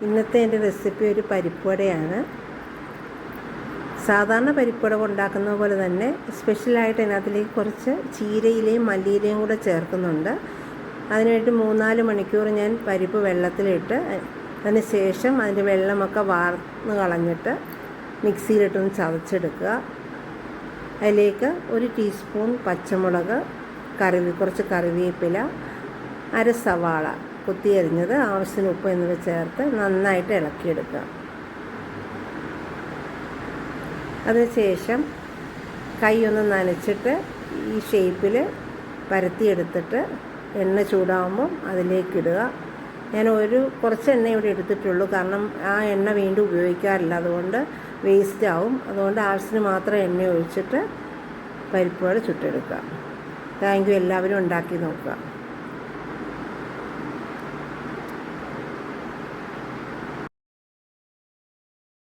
ഇന്നത്തെ എൻ്റെ റെസിപ്പി ഒരു പരിപ്പുവടയാണ്. സാധാരണ പരിപ്പുവട ഉണ്ടാക്കുന്ന പോലെ തന്നെ സ്പെഷ്യലായിട്ട് അതിലേക്ക് കുറച്ച് ചീരയിലയും മല്ലിയിലയും കൂടെ ചേർക്കുന്നുണ്ട്. അതിനുവേണ്ടി 3-4 മണിക്കൂർ ഞാൻ പരിപ്പ് വെള്ളത്തിലിട്ട് അതിന് ശേഷം അതിൻ്റെ വെള്ളമൊക്കെ വാർന്ന് കളഞ്ഞിട്ട് മിക്സിയിലിട്ടൊന്ന് ചതച്ചെടുക്കുക. അതിലേക്ക് 1 ടീസ്പൂൺ പച്ചമുളക്, കുറച്ച് കറിവേപ്പില, 1 സവാള കൊത്തിയരിഞ്ഞത്, ആവശ്യത്തിന് ഉപ്പ് എന്നിവ ചേർത്ത് നന്നായിട്ട് ഇളക്കിയെടുക്കുക. അതിനുശേഷം കൈ ഒന്ന് നനച്ചിട്ട് ഈ ഷേപ്പിൽ പരത്തിയെടുത്തിട്ട് എണ്ണ ചൂടാകുമ്പോൾ അതിലേക്കിടുക. ഞാൻ കുറച്ച് എണ്ണ ഇവിടെ എടുത്തിട്ടുള്ളൂ, കാരണം ആ എണ്ണ വീണ്ടും ഉപയോഗിക്കാറില്ല, അതുകൊണ്ട് വേസ്റ്റ് ആവും. അതുകൊണ്ട് ആവശ്യത്തിന് മാത്രം എണ്ണ ഒഴിച്ചിട്ട് പരിപ്പുവട ചുട്ടെടുക്കുക. Thank you. എല്ലാവരും ഉണ്ടാക്കി നോക്കുക.